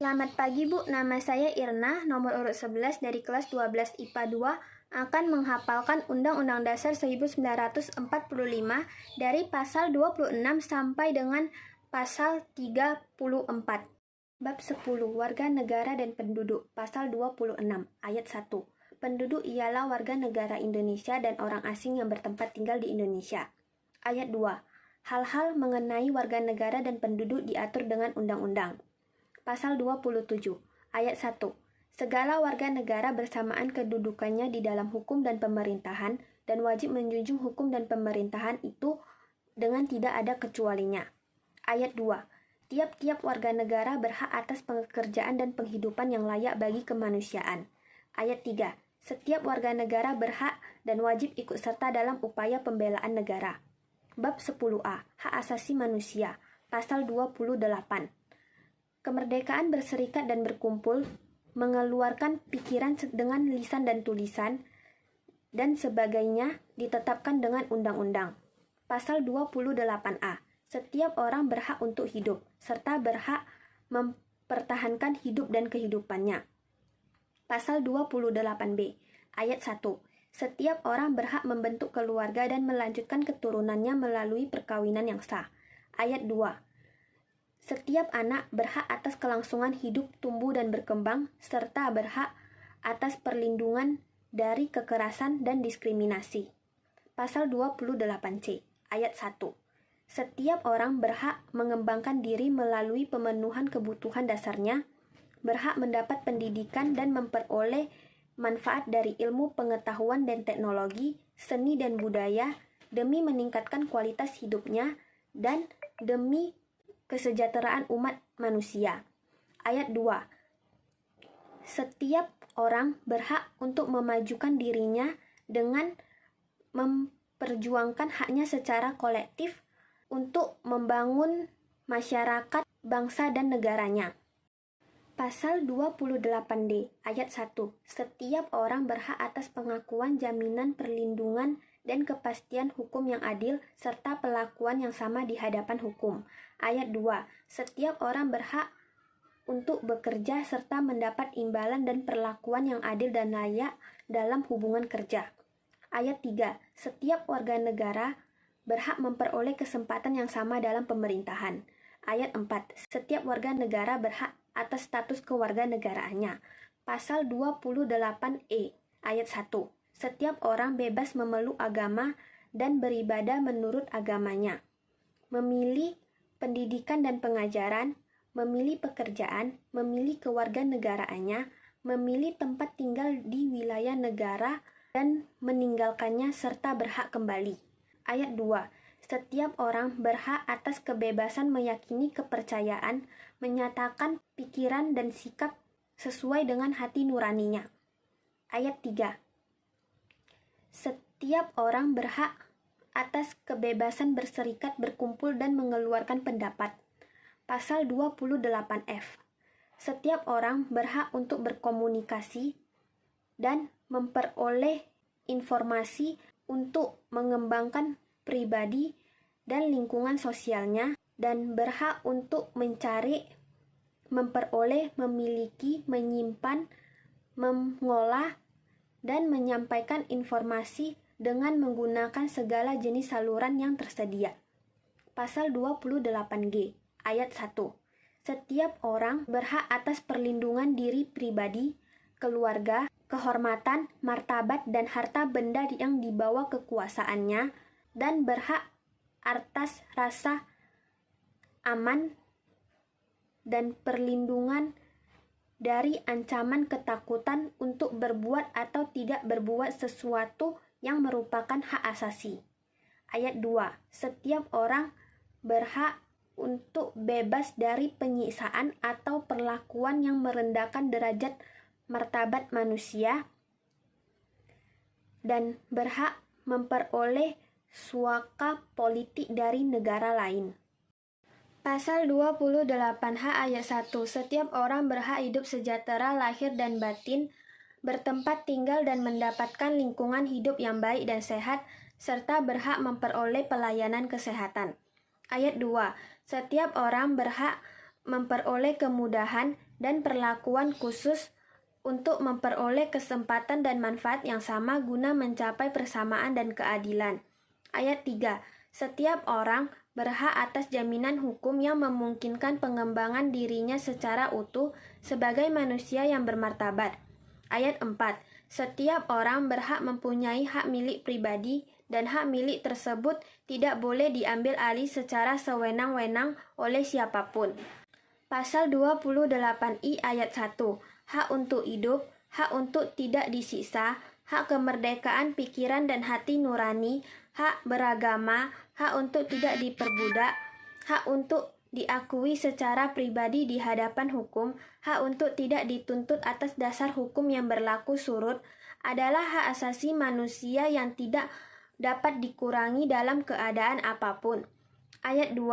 Selamat pagi Bu, nama saya Irna, nomor urut 11 dari kelas 12 IPA 2 akan menghafalkan Undang-Undang Dasar 1945 dari pasal 26 sampai dengan pasal 34. Bab 10, Warga Negara dan Penduduk, pasal 26, ayat 1. Penduduk ialah warga negara Indonesia dan orang asing yang bertempat tinggal di Indonesia. Ayat 2. Hal-hal mengenai warga negara dan penduduk diatur dengan undang-undang. Pasal 27, ayat 1. Segala warga negara bersamaan kedudukannya di dalam hukum dan pemerintahan dan wajib menjunjung hukum dan pemerintahan itu dengan tidak ada kecualinya. Ayat 2. Tiap-tiap warga negara berhak atas pekerjaan dan penghidupan yang layak bagi kemanusiaan. Ayat 3. Setiap warga negara berhak dan wajib ikut serta dalam upaya pembelaan negara. Bab 10a, Hak Asasi Manusia, pasal 28. Kemerdekaan berserikat dan berkumpul, mengeluarkan pikiran dengan lisan dan tulisan, dan sebagainya ditetapkan dengan undang-undang. Pasal 28a. Setiap orang berhak untuk hidup, serta berhak mempertahankan hidup dan kehidupannya. Pasal 28b. Ayat 1. Setiap orang berhak membentuk keluarga dan melanjutkan keturunannya melalui perkawinan yang sah. Ayat 2. Setiap anak berhak atas kelangsungan hidup, tumbuh, dan berkembang, serta berhak atas perlindungan dari kekerasan dan diskriminasi. Pasal 28c, ayat 1. Setiap orang berhak mengembangkan diri melalui pemenuhan kebutuhan dasarnya, berhak mendapat pendidikan dan memperoleh manfaat dari ilmu, pengetahuan, dan teknologi, seni dan budaya, demi meningkatkan kualitas hidupnya dan demi kesejahteraan umat manusia. Ayat 2. Setiap orang berhak untuk memajukan dirinya dengan memperjuangkan haknya secara kolektif untuk membangun masyarakat, bangsa, dan negaranya. Pasal 28D, ayat 1. Setiap orang berhak atas pengakuan, jaminan, perlindungan, dan kepastian hukum yang adil, serta perlakuan yang sama di hadapan hukum. Ayat 2. Setiap orang berhak untuk bekerja serta mendapat imbalan dan perlakuan yang adil dan layak dalam hubungan kerja. Ayat 3. Setiap warga negara berhak memperoleh kesempatan yang sama dalam pemerintahan. Ayat 4. Setiap warga negara berhak atas status kewarganegaraannya. Pasal 28E, ayat 1. Setiap orang bebas memeluk agama dan beribadah menurut agamanya, memilih pendidikan dan pengajaran, memilih pekerjaan, memilih kewarganegaraannya, memilih tempat tinggal di wilayah negara, dan meninggalkannya serta berhak kembali. Ayat 2. Setiap orang berhak atas kebebasan meyakini kepercayaan, menyatakan pikiran dan sikap sesuai dengan hati nuraninya. Ayat 3. Setiap orang berhak atas kebebasan berserikat, berkumpul, dan mengeluarkan pendapat. Pasal 28F. Setiap orang berhak untuk berkomunikasi dan memperoleh informasi untuk mengembangkan pribadi dan lingkungan sosialnya, dan berhak untuk mencari, memperoleh, memiliki, menyimpan, mengolah, dan menyampaikan informasi dengan menggunakan segala jenis saluran yang tersedia. Pasal 28G, ayat 1. Setiap orang berhak atas perlindungan diri pribadi, keluarga, kehormatan, martabat, dan harta benda yang dibawa kekuasaannya, dan berhak atas rasa aman dan perlindungan dari ancaman ketakutan untuk berbuat atau tidak berbuat sesuatu yang merupakan hak asasi. Ayat 2. Setiap orang berhak untuk bebas dari penyiksaan atau perlakuan yang merendahkan derajat martabat manusia, dan berhak memperoleh suaka politik dari negara lain. Pasal 28H ayat 1. Setiap orang berhak hidup sejahtera lahir dan batin, bertempat tinggal dan mendapatkan lingkungan hidup yang baik dan sehat, serta berhak memperoleh pelayanan kesehatan. Ayat 2. Setiap orang berhak memperoleh kemudahan dan perlakuan khusus untuk memperoleh kesempatan dan manfaat yang sama guna mencapai persamaan dan keadilan. Ayat 3. Setiap orang berhak atas jaminan hukum yang memungkinkan pengembangan dirinya secara utuh sebagai manusia yang bermartabat. Ayat 4. Setiap orang berhak mempunyai hak milik pribadi dan hak milik tersebut tidak boleh diambil alih secara sewenang-wenang oleh siapapun. Pasal 28I ayat 1. Hak untuk hidup, hak untuk tidak disiksa, hak kemerdekaan pikiran dan hati nurani, hak beragama, hak untuk tidak diperbudak, hak untuk diakui secara pribadi di hadapan hukum, hak untuk tidak dituntut atas dasar hukum yang berlaku surut, adalah hak asasi manusia yang tidak dapat dikurangi dalam keadaan apapun. Ayat 2.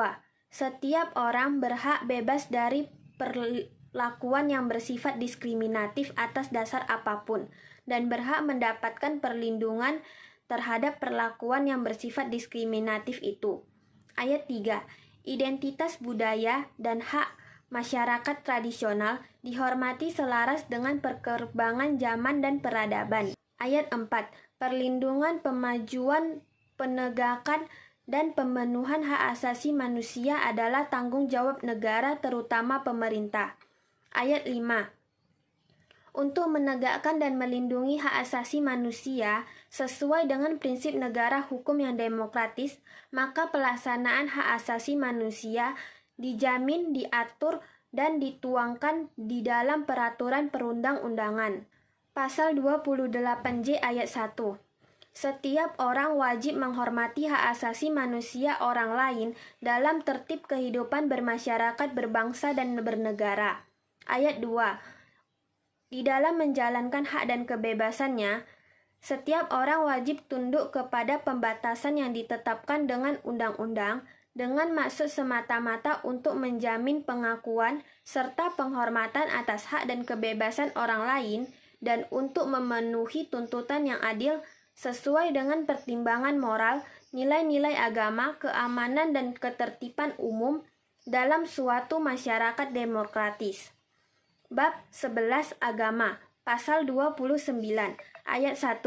Setiap orang berhak bebas dari perlakuan yang bersifat diskriminatif atas dasar apapun dan berhak mendapatkan perlindungan terhadap perlakuan yang bersifat diskriminatif itu. Ayat 3. Identitas budaya dan hak masyarakat tradisional dihormati selaras dengan perkembangan zaman dan peradaban. Ayat 4. Perlindungan, pemajuan, penegakan, dan pemenuhan hak asasi manusia adalah tanggung jawab negara terutama pemerintah. Ayat 5. Untuk menegakkan dan melindungi hak asasi manusia sesuai dengan prinsip negara hukum yang demokratis, maka pelaksanaan hak asasi manusia dijamin, diatur, dan dituangkan di dalam peraturan perundang-undangan. Pasal 28J ayat 1. Setiap orang wajib menghormati hak asasi manusia orang lain dalam tertib kehidupan bermasyarakat, berbangsa, dan bernegara. Ayat 2. Di dalam menjalankan hak dan kebebasannya, setiap orang wajib tunduk kepada pembatasan yang ditetapkan dengan undang-undang dengan maksud semata-mata untuk menjamin pengakuan serta penghormatan atas hak dan kebebasan orang lain dan untuk memenuhi tuntutan yang adil sesuai dengan pertimbangan moral, nilai-nilai agama, keamanan, dan ketertiban umum dalam suatu masyarakat demokratis. Bab 11 Agama, Pasal 29, Ayat 1.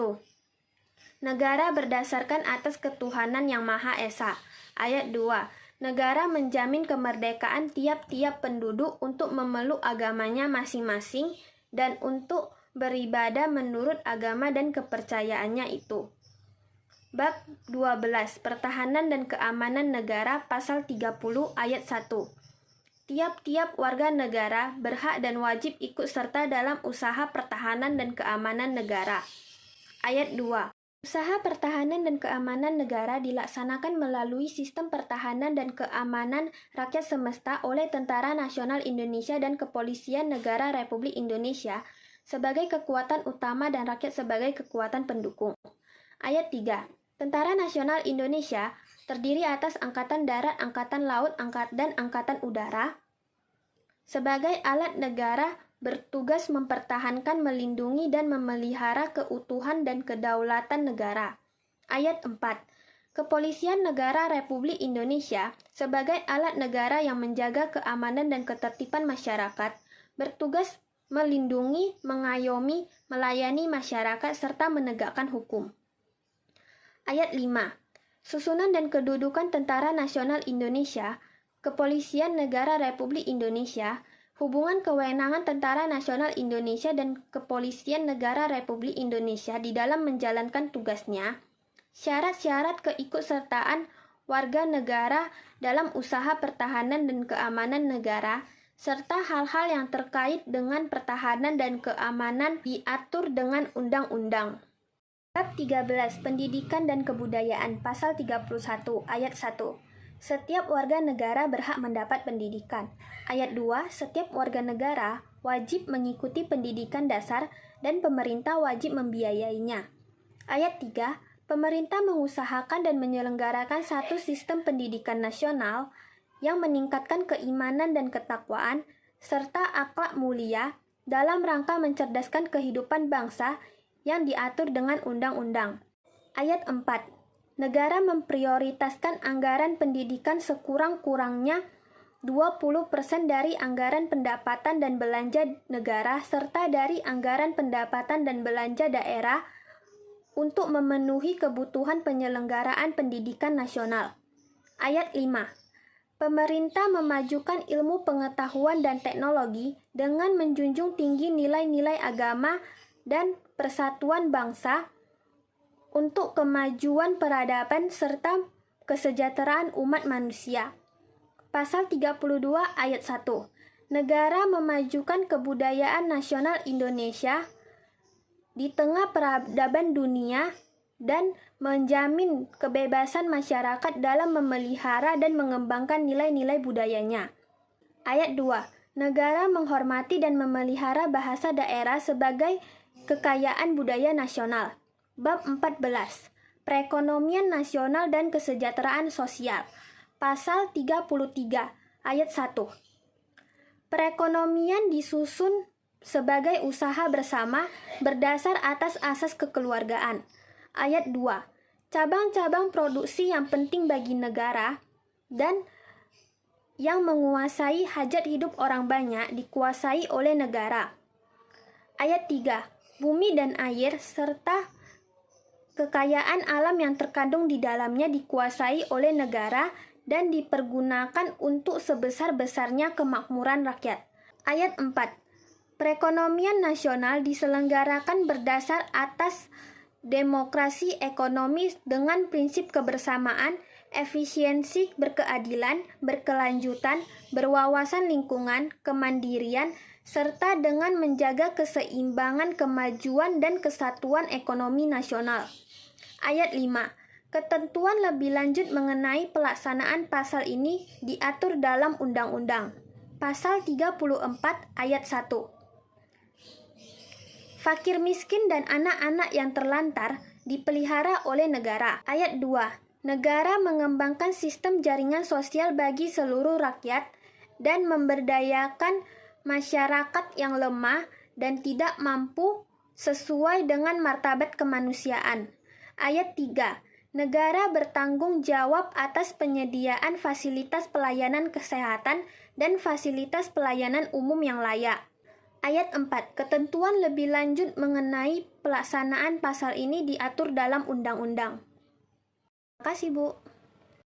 Negara berdasarkan atas ketuhanan yang Maha Esa. Ayat 2. Negara menjamin kemerdekaan tiap-tiap penduduk untuk memeluk agamanya masing-masing dan untuk beribadah menurut agama dan kepercayaannya itu. Bab 12 Pertahanan dan Keamanan Negara, Pasal 30 Ayat 1. Tiap-tiap warga negara berhak dan wajib ikut serta dalam usaha pertahanan dan keamanan negara. Ayat 2. Usaha pertahanan dan keamanan negara dilaksanakan melalui sistem pertahanan dan keamanan rakyat semesta oleh Tentara Nasional Indonesia dan Kepolisian Negara Republik Indonesia sebagai kekuatan utama dan rakyat sebagai kekuatan pendukung. Ayat 3. Tentara Nasional Indonesia terdiri atas Angkatan Darat, Angkatan Laut, dan Angkatan Udara. Sebagai alat negara bertugas mempertahankan, melindungi, dan memelihara keutuhan dan kedaulatan negara. Ayat 4. Kepolisian Negara Republik Indonesia sebagai alat negara yang menjaga keamanan dan ketertiban masyarakat, bertugas melindungi, mengayomi, melayani masyarakat, serta menegakkan hukum. Ayat 5. Susunan dan kedudukan Tentara Nasional Indonesia, Kepolisian Negara Republik Indonesia, hubungan kewenangan Tentara Nasional Indonesia dan Kepolisian Negara Republik Indonesia di dalam menjalankan tugasnya, syarat-syarat keikutsertaan warga negara dalam usaha pertahanan dan keamanan negara, serta hal-hal yang terkait dengan pertahanan dan keamanan diatur dengan undang-undang. Bab 13 Pendidikan dan Kebudayaan, Pasal 31 Ayat 1. Setiap warga negara berhak mendapat pendidikan. Ayat 2. Setiap warga negara wajib mengikuti pendidikan dasar dan pemerintah wajib membiayainya. Ayat 3. Pemerintah mengusahakan dan menyelenggarakan satu sistem pendidikan nasional yang meningkatkan keimanan dan ketakwaan serta akhlak mulia dalam rangka mencerdaskan kehidupan bangsa yang diatur dengan undang-undang. Ayat 4. Negara memprioritaskan anggaran pendidikan sekurang-kurangnya 20% dari anggaran pendapatan dan belanja negara serta dari anggaran pendapatan dan belanja daerah untuk memenuhi kebutuhan penyelenggaraan pendidikan nasional. Ayat 5. Pemerintah memajukan ilmu pengetahuan dan teknologi dengan menjunjung tinggi nilai-nilai agama dan persatuan bangsa untuk kemajuan peradaban serta kesejahteraan umat manusia. Pasal 32 ayat 1. Negara memajukan kebudayaan nasional Indonesia di tengah peradaban dunia dan menjamin kebebasan masyarakat dalam memelihara dan mengembangkan nilai-nilai budayanya. Ayat 2. Negara menghormati dan memelihara bahasa daerah sebagai kekayaan budaya nasional. Bab 14. Perekonomian nasional dan kesejahteraan sosial. Pasal 33 ayat 1. Perekonomian disusun sebagai usaha bersama berdasar atas asas kekeluargaan. Ayat 2. Cabang-cabang produksi yang penting bagi negara dan yang menguasai hajat hidup orang banyak dikuasai oleh negara. Ayat 3. Bumi dan air serta kekayaan alam yang terkandung di dalamnya dikuasai oleh negara dan dipergunakan untuk sebesar-besarnya kemakmuran rakyat. Ayat 4. Perekonomian nasional diselenggarakan berdasar atas demokrasi ekonomi dengan prinsip kebersamaan, efisiensi, berkeadilan, berkelanjutan, berwawasan lingkungan, kemandirian, serta dengan menjaga keseimbangan kemajuan dan kesatuan ekonomi nasional. Ayat 5. Ketentuan lebih lanjut mengenai pelaksanaan pasal ini diatur dalam Undang-Undang. Pasal 34 ayat 1. Fakir miskin dan anak-anak yang terlantar dipelihara oleh negara. Ayat 2. Negara mengembangkan sistem jaringan sosial bagi seluruh rakyat dan memberdayakan masyarakat yang lemah dan tidak mampu sesuai dengan martabat kemanusiaan. Ayat 3. Negara bertanggung jawab atas penyediaan fasilitas pelayanan kesehatan dan fasilitas pelayanan umum yang layak. Ayat 4. Ketentuan lebih lanjut mengenai pelaksanaan pasal ini diatur dalam undang-undang. Terima kasih, Bu.